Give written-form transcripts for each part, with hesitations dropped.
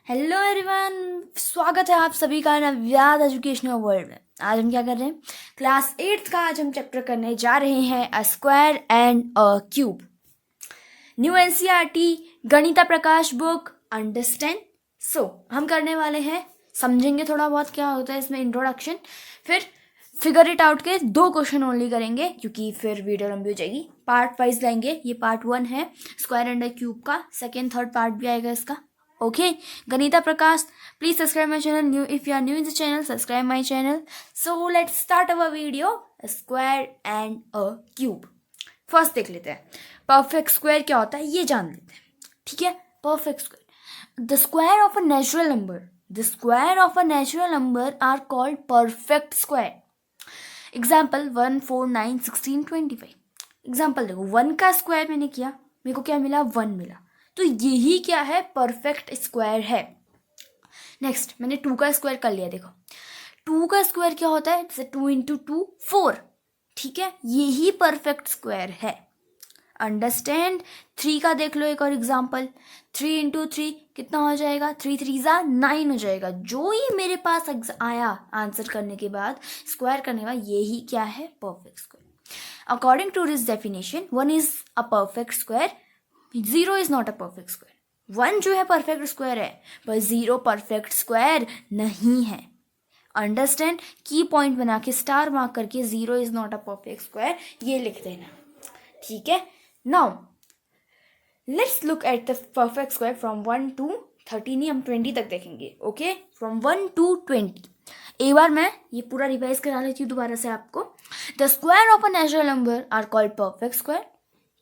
Hello everyone, स्वागत है आप सभी का नव्याद एजुकेशनल वर्ल्ड में। आज हम क्या कर रहे हैं? क्लास 8 का आज हम चैप्टर करने जा रहे हैं a square and a cube. New NCERT Ganita Prakash book understand. हम करने वाले हैं, समझेंगे थोड़ा बहुत क्या होता है इसमें, इंट्रोडक्शन, फिर फिगर इट आउट के 2 क्वेश्चन ओनली करेंगे क्योंकि फिर वीडियो लंबी हो जाएगी। पार्ट वाइज लेंगे। ये पार्ट 1 है स्क्वायर एंड अ क्यूब का, सेकेंड थर्ड पार्ट भी आएगा इसका। Okay, Ganita Prakash, please subscribe my channel. If you are new in the channel, subscribe my channel. So let's start our video. A square and a cube. First देख लेते हैं perfect square क्या होता है, ये जान लेते हैं। ठीक है, perfect square, the square of a natural number, the square of a natural number are called perfect square. Example 1, 4, 9, 16, 25। Example देखो, 1 का स्क्वायर मैंने किया, मेरे को क्या मिला? 1 मिला। तो यही क्या है? परफेक्ट स्क्वायर है। नेक्स्ट मैंने 2 का स्क्वायर कर लिया। देखो 2 का स्क्वायर क्या होता है? जैसे 2 इंटू 2 4। ठीक है, यही परफेक्ट स्क्वायर है। अंडरस्टैंड। 3 का देख लो एक और एग्जाम्पल, 3 इंटू 3 कितना हो जाएगा? 3 3 जा 9 हो जाएगा। जो ही मेरे पास आया आंसर करने के बाद, स्क्वायर करने के बाद, यही क्या है? Perfect square. According to this definition 1 is a perfect square, 0 is not a perfect square. 1 जो है परफेक्ट स्क्वायर है, पर 0 परफेक्ट स्क्वायर नहीं है। अंडरस्टैंड। की पॉइंट बना के स्टार मार्क करके 0 is not a perfect square ये लिख देना। ठीक है, now let's look at the perfect square from 1 to 30, नहीं हम 20 तक देखेंगे। Okay, from 1 to 20। एक बार मैं ये पूरा रिवाइज करा लेती हूँ दोबारा से आपको। The square of a natural number are called perfect square.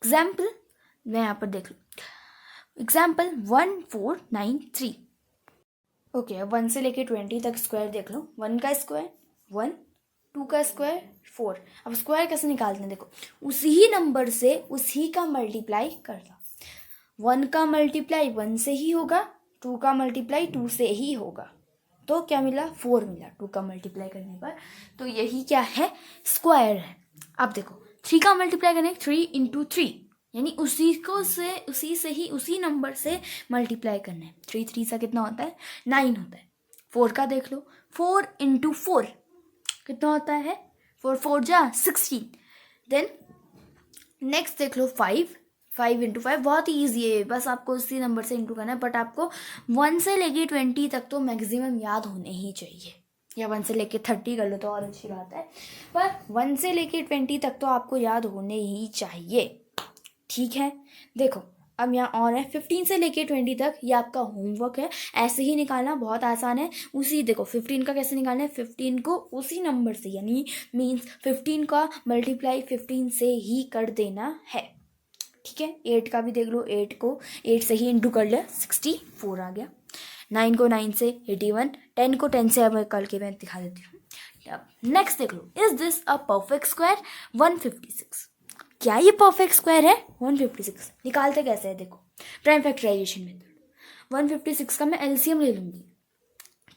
Example मैं यहाँ पर देख लूँ, एग्जाम्पल 1, 4, 9, 3। ओके, 1 से लेके 20 तक स्क्वायर देख लो। 1 का स्क्वायर 1, 2 का स्क्वायर 4। अब स्क्वायर कैसे निकालते हैं? देखो, उसी ही नंबर से उसी का मल्टीप्लाई कर दो। 1 का मल्टीप्लाई 1 से ही होगा, 2 का मल्टीप्लाई 2 से ही होगा। तो क्या मिला? 4 मिला 2 का मल्टीप्लाई करने पर। तो यही क्या है? स्क्वायर है। अब देखो 3 का मल्टीप्लाई करने 3 इंटू 3, यानी उसी से ही उसी नंबर से मल्टीप्लाई करना है। 3 3 सा कितना होता है? 9 होता है। 4 का देख लो, 4 इंटू 4 कितना होता है? 4 4 जा 16। देन नेक्स्ट देख लो 5 इंटू 5, बहुत ही ईजी है, बस आपको उसी नंबर से इंटू करना है। बट आपको 1 से लेके 20 तक तो मैक्सिमम याद होने ही चाहिए, या 1 से लेके 30 कर लो तो और अच्छी बात है, पर 1 से लेके 20 तक तो आपको याद होने ही चाहिए। ठीक है, देखो अब यहाँ और है 15 से लेके 20 तक, ये आपका होमवर्क है। ऐसे ही निकालना बहुत आसान है। उसी देखो 15 का कैसे निकालना है? 15 को उसी नंबर से, यानी मीन्स 15 का मल्टीप्लाई 15 से ही कर देना है। ठीक है, 8 का भी देख लो, 8 को 8 से ही इंटू कर लिया, 64 आ गया। 9 को 9 से 81, 10 को 10 से अब कल के मैं दिखा देती हूँ। नेक्स्ट देख लो, is this a perfect square? 156। क्या ये परफेक्ट स्क्वायर है? 156 निकालते कैसे है? देखो, प्राइम फैक्टराइजेशन मेथड। 156 का मैं एलसीएम ले लूंगी।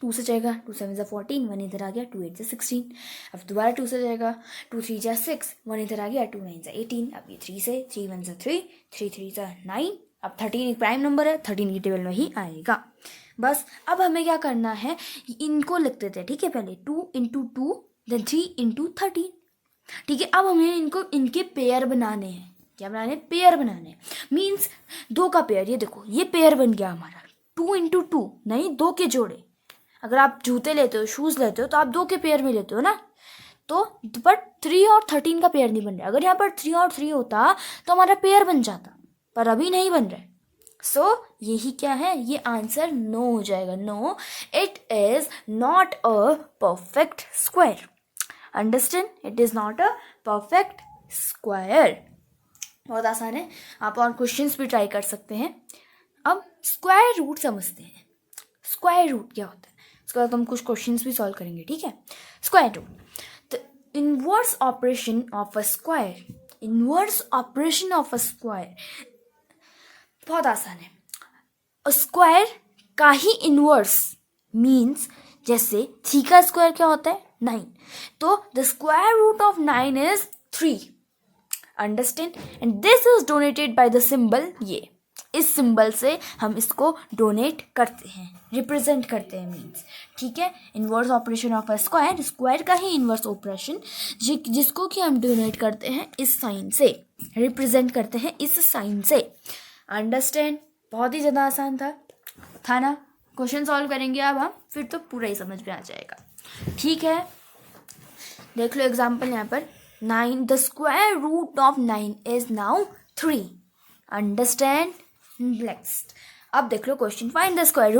2 से जाएगा, 2 7 जा 14, 1 इधर आ गया, 2 8 जा 16। अब दोबारा 2 से जाएगा, 2 3 जा 6, 1 इधर आ गया, 2 9 जा 18। अब ये 3 से, 3 1 जा 3, 3 3 जा 9। अब 13 एक प्राइम नंबर है, 13 की टेबल में ही आएगा। बस अब हमें क्या करना है, इनको लिख देते हैं। ठीक है, पहले 2 इंटू 2, देन 3 इंटू 13। ठीक है, अब हमें इनके पेयर बनाने हैं। क्या बनाने? पेयर बनाने हैं। मीन्स 2 का पेयर, ये देखो ये पेयर बन गया हमारा। 2 इंटू 2 नहीं, 2 के जोड़े। अगर आप जूते लेते हो, शूज लेते हो, तो आप 2 के पेयर में लेते हो ना, तो बट 3 और 13 का पेयर नहीं बन रहा। अगर यहाँ पर 3 और 3 होता तो हमारा पेयर बन जाता, पर अभी नहीं बन रहा है। सो यही क्या है? ये आंसर नो हो जाएगा। No, it is not a perfect square. Understand, it is not a perfect square. बहुत आसान है, आप और क्वेश्चंस भी ट्राई कर सकते हैं। अब स्क्वायर रूट समझते हैं। स्क्वायर रूट क्या होता है, उसके बाद हम कुछ क्वेश्चंस भी सॉल्व करेंगे। ठीक है, square root, the inverse operation of a square. Inverse operation of a square बहुत आसान है। स्क्वायर का ही इनवर्स मीन्स, जैसे 3 का स्क्वायर क्या होता है? 9। तो the square root of 9 is 3। Understand, and this is donated by the symbol ये। इस सिंबल से हम इसको डोनेट करते हैं, रिप्रेजेंट करते हैं मीन्स, ठीक है। Inverse operation of a square, square का ही इन्वर्स ऑपरेशन जिसको कि हम डोनेट करते हैं इस साइन से, रिप्रेजेंट करते हैं इस साइन से। अंडरस्टैंड? बहुत ही ज़्यादा आसान था ना। क्वेश्चन सॉल्व करेंगे अब हम, फिर तो पूरा ही समझ में आ जाएगा, ठीक है। देख लो एग्जाम्पल यहाँ पर, 9 the square root of 9 is now 3। Understand? Next अब देख लो question, find the square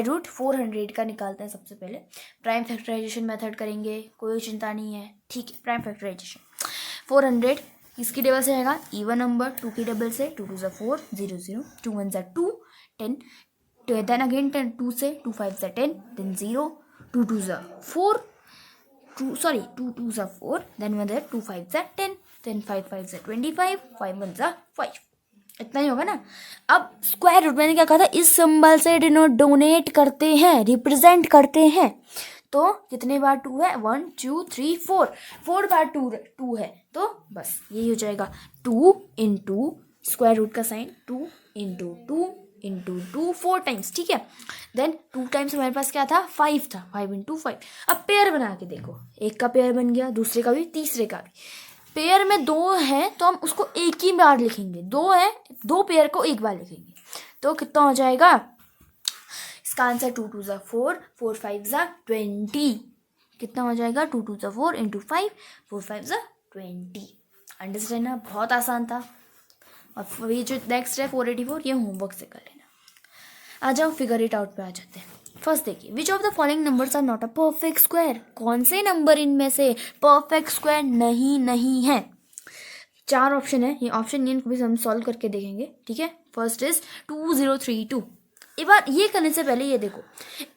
root 400 का निकालते हैं सबसे पहले। प्राइम फैक्टराइजेशन मेथड करेंगे, कोई चिंता नहीं है, ठीक है। प्राइम फैक्टराइजेशन 400 इसकी टेबल से आएगा इवन नंबर, 2 की टेबल से, 2 2 4 0 0, 2 1 2 10, then again 10 2 से, 2 5 10, then 0, 2 2 4, 2 2 4, then 1 2 5 10, then 5 5 25, 5 1 5, इतना ही होगा ना। अब स्क्वायर रूट मैंने क्या कहा था, इस सिंबल से डोनेट करते हैं, रिप्रेजेंट करते हैं। तो कितने बार 2 है, 1 2 3 4 बार 2 है, तो बस यही हो जाएगा 2 इंटू स्क्वायर रूट का साइन, 2 इंटू 2 इंटू 2 4 टाइम्स, ठीक है। देन 2 टाइम्स हमारे पास क्या था, 5 था, 5 इंटू 5। अब पेयर बना के देखो, एक का पेयर बन गया, दूसरे का भी, तीसरे का भी। पेयर में 2 है तो हम उसको एक ही बार लिखेंगे, 2 है 2 पेयर को एक बार लिखेंगे, तो कितना हो जाएगा इसका आंसर, 2 2 4, 4 5 20। कितना हो जाएगा, 2 2 4 इंटू 5, 4 5 20। अंडरस्टैंड ना, बहुत आसान था। और ये जो नेक्स्ट है 484, ये होमवर्क से कर लेना। आ जाओ फिगर इट आउट पे आ जाते हैं। फर्स्ट देखिए, which of the following numbers are not a perfect square, कौन से नंबर इनमें से परफेक्ट स्क्वायर नहीं है। 4 ऑप्शन है, ये ऑप्शन इनको भी हम सॉल्व करके देखेंगे, ठीक है। First is 2032। एक बार ये करने से पहले ये देखो,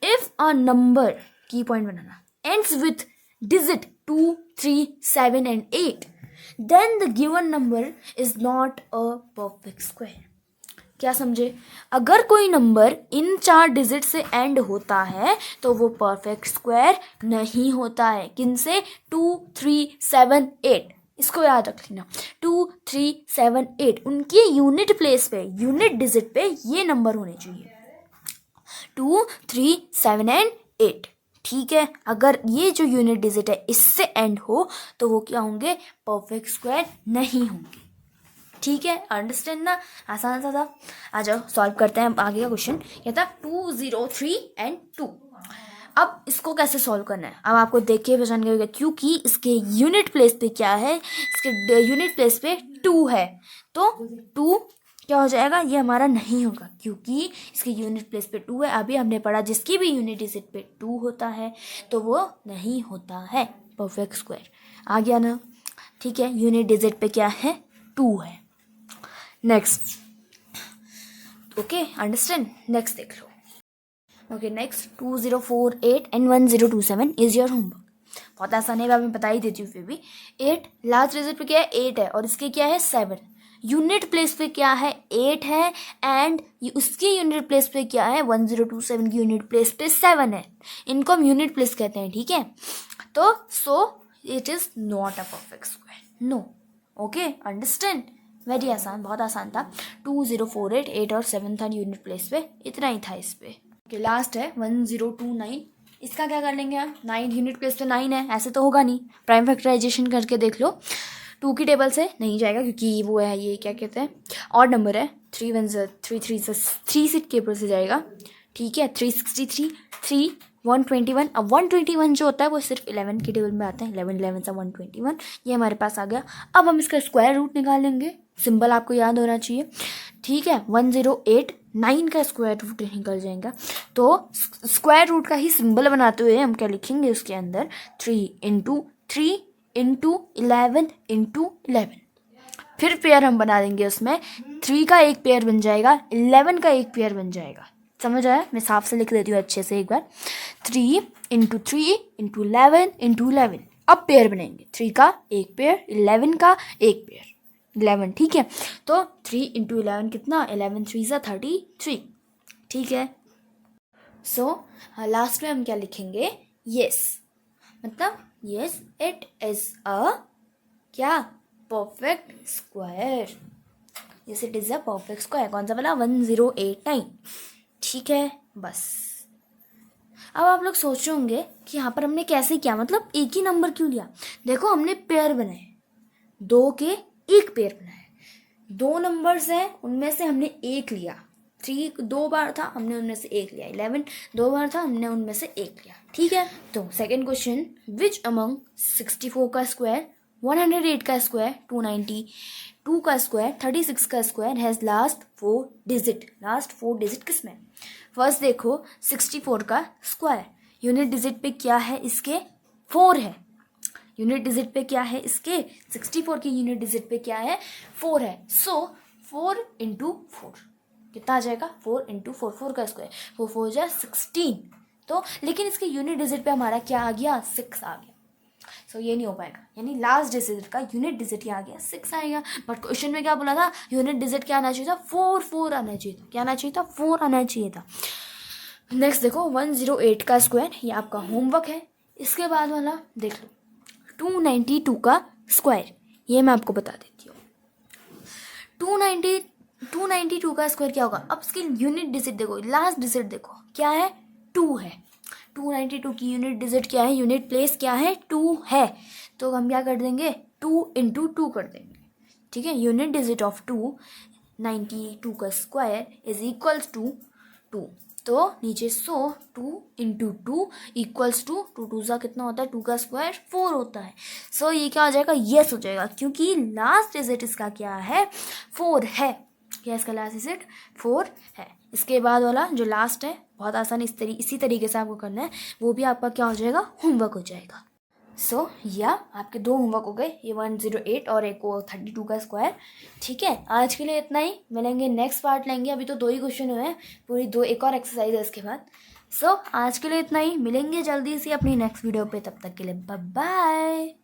इफ अ नंबर, की point banana, ends with digit 2 3 7 and 8, then the given number is not a perfect square। क्या समझे, अगर कोई नंबर इन 4 डिजिट से एंड होता है तो वो परफेक्ट स्क्वायर नहीं होता है। किनसे, 2 3 7 8, इसको याद रख लेना, 2 3 7 8 उनकी यूनिट प्लेस पे, यूनिट डिजिट पे ये नंबर होने चाहिए, 2 3 7 and 8, ठीक है। अगर ये जो यूनिट डिजिट है इससे एंड हो तो वो क्या होंगे, परफेक्ट स्क्वायर नहीं होंगे, ठीक है। अंडरस्टैंड ना, आसान सा था। आ जाओ सॉल्व करते हैं आगे का क्वेश्चन। क्या था, 203 and 2। अब इसको कैसे सॉल्व करना है, अब आपको देख के पहचान गया, क्योंकि इसके यूनिट प्लेस पे क्या है, इसके यूनिट प्लेस पे 2 है, तो 2 क्या हो जाएगा, ये हमारा नहीं होगा, क्योंकि इसकी यूनिट प्लेस पे 2 है। अभी हमने पढ़ा जिसकी भी यूनिट डिजिट पे 2 होता है तो वो नहीं होता है परफेक्ट स्क्वायर। आ गया ना, ठीक है। यूनिट डिजिट पे क्या है, 2 है। Next, okay, understand. नेक्स्ट देख लो। Okay, next 2048 and 1027 is your homework. बहुत आसान है, मैं बता ही देती हूँ फिर भी। 8 लास्ट डिजिट पे क्या है, 8 है, और इसके क्या है 7। यूनिट प्लेस पे क्या है, 8 है, एंड उसकी यूनिट प्लेस पे क्या है, 1027 की यूनिट प्लेस पे 7 है। इनको हम यूनिट प्लेस कहते हैं, ठीक है। तो so it is not a perfect square, no. Okay, understand, very आसान, बहुत आसान था। 2048, 8 और 7 था यूनिट प्लेस पे, इतना ही था इस पे। ओके, लास्ट है 1029। इसका क्या कर लेंगे हम, 9 यूनिट प्लेस पे 9 है, ऐसे तो होगा नहीं, प्राइम फैक्टराइजेशन करके देख लो। 2 की टेबल से नहीं जाएगा क्योंकि वो है, ये क्या कहते हैं, ऑड नंबर है। 3 1 3 3 से टेबल से जाएगा, ठीक है। 363 3 121। अब 121 जो होता है वो सिर्फ 11 की टेबल में आता है, 11 11 सा 121, ये हमारे पास आ गया। अब हम इसका स्क्वायर रूट निकालेंगे, सिंबल आपको याद होना चाहिए, ठीक है। 1089 का स्क्वायर रूट निकल जाएगा, तो स्क्वायर रूट का ही सिंबल बनाते हुए हम क्या लिखेंगे उसके अंदर, 3 इंटू 3 इंटू 11 इंटू 11। फिर पेयर हम बना देंगे उसमें, 3 का एक पेयर बन जाएगा, 11 का एक पेयर बन जाएगा। समझ आया, मैं साफ से लिख देती हूँ अच्छे से एक बार, 3 इंटू 3 इंटू 11 इंटू 11। अब पेयर बनेंगे, 3 का एक पेयर, 11 का एक पेयर, 11, ठीक है। तो 3 इंटू 11 कितना, 11 3 सा 33, ठीक है। सो लास्ट में हम क्या लिखेंगे, यस, मतलब यस इट इज अ क्या, परफेक्ट स्क्वायर। इस it is a perfect square. कौन सा वाला? 1089। ठीक है, बस। अब आप लोग सोच रहे होंगे कि यहाँ पर हमने कैसे किया, मतलब एक ही नंबर क्यों लिया। देखो हमने पेयर बनाए, 2 के एक पेयर बनाए, 2 नंबर्स हैं उनमें से हमने एक लिया। 3 2 बार था, हमने उनमें से एक लिया। 11 2 बार था, हमने उनमें से एक लिया। ठीक है, तो सेकंड क्वेश्चन, विच अमंग 64 का स्क्वायर, 108 का स्क्वायर, 292 का स्क्वायर, 36 का square has last 4 digit. Last 4 digit किसमें? फर्स्ट देखो 64 का स्क्वायर, यूनिट डिजिट पे क्या है इसके? 4 है। यूनिट डिजिट पे क्या है इसके? 64 की यूनिट डिजिट पे क्या है? 4 है। सो 4 इंटू 4 कितना आ जाएगा? 4 इंटू 4, 4 का स्क्वायर, 4 4 जा 16। तो लेकिन इसके यूनिट डिजिट पे हमारा क्या आ गया? 6 आ गया। सो ये नहीं हो पाएगा, यानी लास्ट डिजिट का यूनिट डिजिट क्या आ गया? 6 आएगा। बट क्वेश्चन में क्या बोला था? यूनिट डिजिट क्या आना चाहिए था? 4 4 आना चाहिए था। क्या आना चाहिए था? 4 आना चाहिए था। नेक्स्ट देखो 108 का स्क्वायर, ये आपका होमवर्क है। इसके बाद वाला देख लो 292 का स्क्वायर, ये मैं आपको बता देती हूँ। 292 का स्क्वायर क्या होगा? अब इसकी यूनिट डिजिट देखो, लास्ट डिजिट देखो क्या है? 2 है। 292 की यूनिट डिजिट क्या है? यूनिट प्लेस क्या है? 2 है। तो हम क्या कर देंगे? 2 इंटू 2 कर देंगे। ठीक है, यूनिट डिजिट ऑफ 292 का स्क्वायर इज इक्वल्स टू 2। तो नीचे 2 इंटू 2 इक्वल्स टू 2 2 सा कितना होता है? 2 का स्क्वायर 4 होता है। सो ये क्या हो जाएगा? यस हो जाएगा, क्योंकि लास्ट डिजिट इसका क्या है? 4 है। क्या इसका लास्ट डिजिट? 4 है। इसके बाद वाला जो लास्ट है, बहुत आसान, इसी तरीके से आपको करना है, वो भी आपका क्या हो जाएगा? होमवर्क हो जाएगा। सो या आपके 2 होमवर्क हो गए, ये 108 और एक वो 32 का स्क्वायर। ठीक है, आज के लिए इतना ही। मिलेंगे नेक्स्ट पार्ट लेंगे, अभी तो 2 ही क्वेश्चन हुए हैं, पूरी 2 एक और एक्सरसाइज है इसके बाद। सो आज के लिए इतना ही, मिलेंगे जल्दी से अपनी नेक्स्ट वीडियो पे, तब तक के लिए बाय बाय।